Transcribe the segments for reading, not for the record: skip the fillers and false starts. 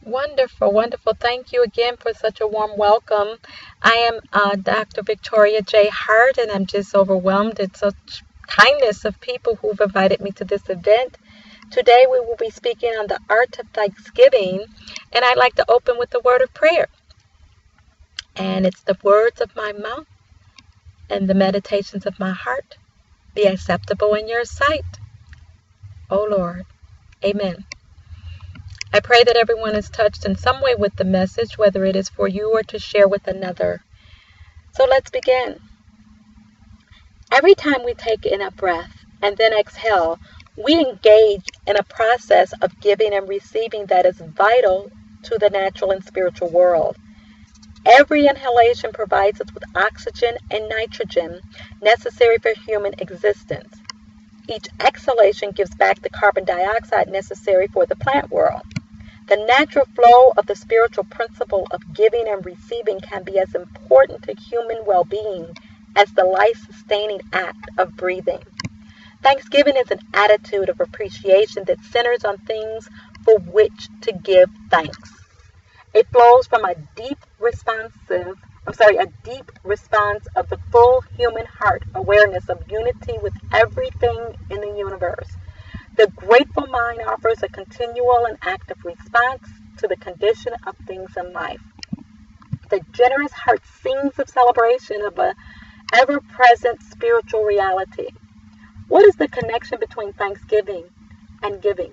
Wonderful, wonderful. Thank you again for such a warm welcome. I am Dr. Victoria J. Hart, and I'm just overwhelmed at such kindness of people who've invited me to this event. Today we will be speaking on the art of Thanksgiving, and I'd like to open with the word of prayer. And it's the words of my mouth and the meditations of my heart be acceptable in your sight, O Lord. Amen. I pray that everyone is touched in some way with the message, whether it is for you or to share with another. So let's begin. Every time we take in a breath and then exhale, we engage in a process of giving and receiving that is vital to the natural and spiritual world. Every inhalation provides us with oxygen and nitrogen necessary for human existence. Each exhalation gives back the carbon dioxide necessary for the plant world. The natural flow of the spiritual principle of giving and receiving can be as important to human well-being as the life-sustaining act of breathing. Thanksgiving is an attitude of appreciation that centers on things for which to give thanks. It flows from a deep response of the full human heart awareness of unity with everything in the universe. The grateful mind offers a continual and active response to the condition of things in life. The generous heart sings of celebration of an ever-present spiritual reality. What is the connection between Thanksgiving and giving?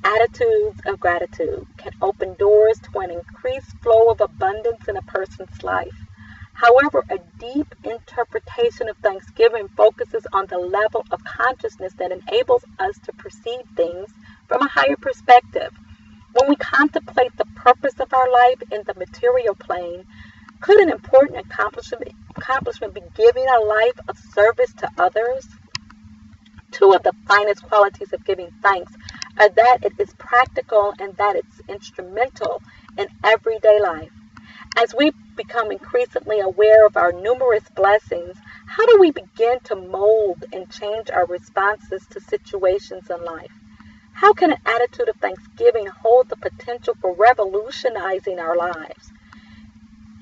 Attitudes of gratitude can open doors to an increased flow of abundance in a person's life. However, a deep interpretation of Thanksgiving focuses on the level of consciousness that enables us to perceive things from a higher perspective. When we contemplate the purpose of our life in the material plane, could an important accomplishment be giving a life of service to others? Two of the finest qualities of giving thanks are that it is practical and that it's instrumental in everyday life. As we become increasingly aware of our numerous blessings, how do we begin to mold and change our responses to situations in life? How can an attitude of thanksgiving hold the potential for revolutionizing our lives?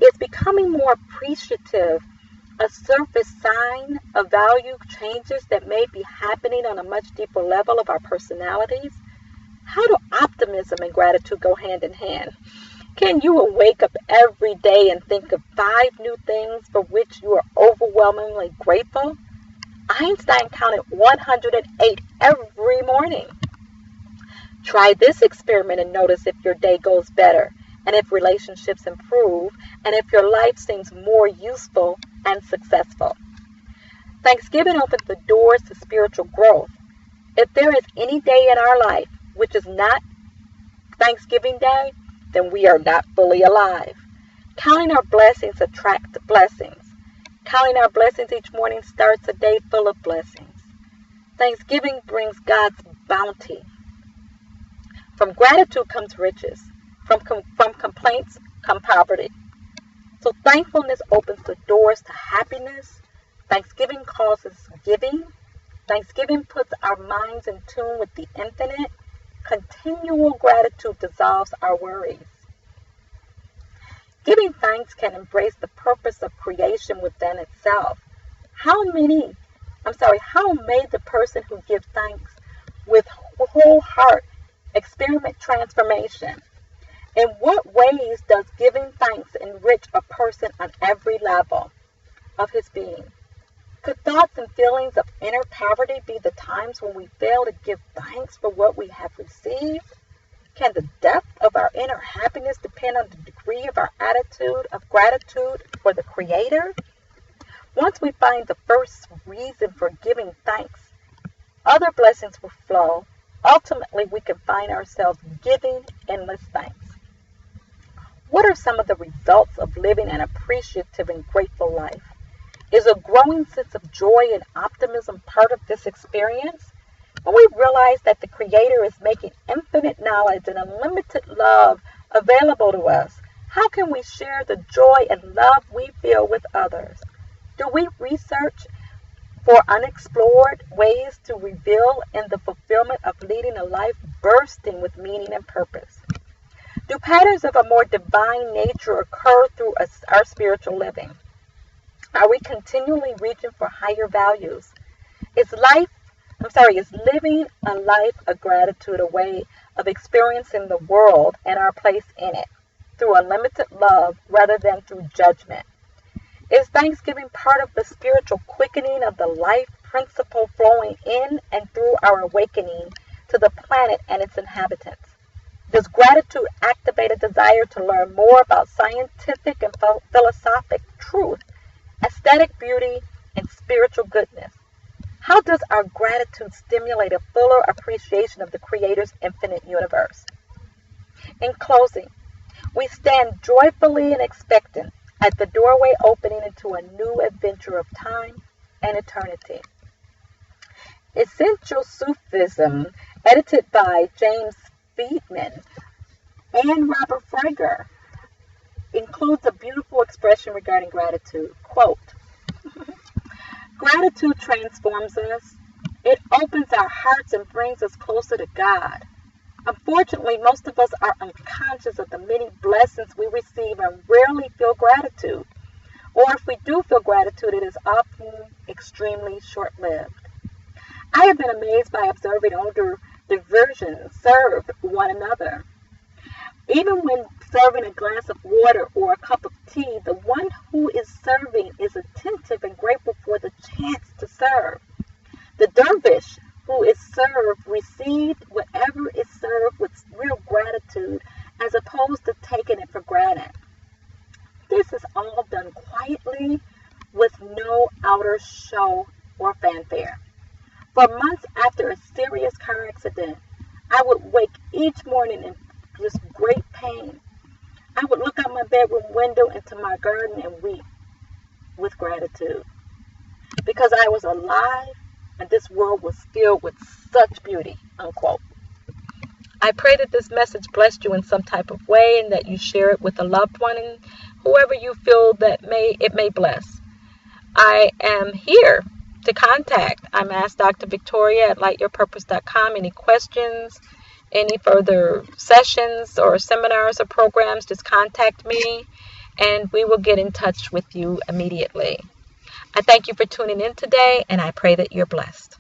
Is becoming more appreciative a surface sign of value changes that may be happening on a much deeper level of our personalities? How do optimism and gratitude go hand in hand? Can you wake up every day and think of 5 new things for which you are overwhelmingly grateful? Einstein counted 108 every morning. Try this experiment and notice if your day goes better, and if relationships improve, and if your life seems more useful and successful. Thanksgiving opens the doors to spiritual growth. If there is any day in our life which is not Thanksgiving Day, then we are not fully alive. Counting our blessings attracts blessings. Counting our blessings each morning starts a day full of blessings. Thanksgiving brings God's bounty. From gratitude comes riches. From complaints come poverty. So thankfulness opens the doors to happiness. Thanksgiving causes giving. Thanksgiving puts our minds in tune with the infinite. Continual gratitude dissolves our worries. Giving thanks can embrace the purpose of creation within itself. How may the person who gives thanks with whole heart experiment transformation? In what ways does giving thanks enrich a person on every level of his being? Could thoughts and feelings of inner poverty be the times when we fail to give thanks for what we have received? Can the depth of our inner happiness depend on the degree of our attitude of gratitude for the Creator? Once we find the first reason for giving thanks, other blessings will flow. Ultimately, we can find ourselves giving endless thanks. What are some of the results of living an appreciative and grateful life? Is a growing sense of joy and optimism part of this experience? When we realize that the Creator is making infinite knowledge and unlimited love available to us, how can we share the joy and love we feel with others? Do we research for unexplored ways to reveal in the fulfillment of leading a life bursting with meaning and purpose? Do patterns of a more divine nature occur through our spiritual living? Are we continually reaching for higher values? Is living a life of gratitude a way of experiencing the world and our place in it through unlimited love rather than through judgment? Is Thanksgiving part of the spiritual quickening of the life principle flowing in and through our awakening to the planet and its inhabitants? Does gratitude activate a desire to learn more about scientific and philosophic truth, aesthetic beauty, and spiritual goodness? How does our gratitude stimulate a fuller appreciation of the Creator's infinite universe? In closing, we stand joyfully and expectant at the doorway opening into a new adventure of time and eternity. Essential Sufism, edited by James Friedman and Robert Frager, includes a beautiful expression regarding gratitude. Quote, "Gratitude transforms us. It opens our hearts and brings us closer to God. Unfortunately, most of us are unconscious of the many blessings we receive and rarely feel gratitude. Or if we do feel gratitude, it is often extremely short-lived. I have been amazed by observing older diversions serve one another. Even when serving a glass of water or a cup of tea, the one who is serving is attentive and grateful for the chance to serve. The dervish who is served received whatever is served with real gratitude as opposed to taking it for granted. This is all done quietly with no outer show or fanfare. For months after a serious car accident, I would wake each morning in just great pain. I would look out my bedroom window into my garden and weep with gratitude because I was alive and this world was filled with such beauty," unquote. I pray that this message blessed you in some type of way and that you share it with a loved one and whoever you feel that it may bless. I am here to contact. I'm Ask Dr. Victoria at lightyourpurpose.com. Any questions, any further sessions or seminars or programs, just contact me and we will get in touch with you immediately. I thank you for tuning in today and I pray that you're blessed.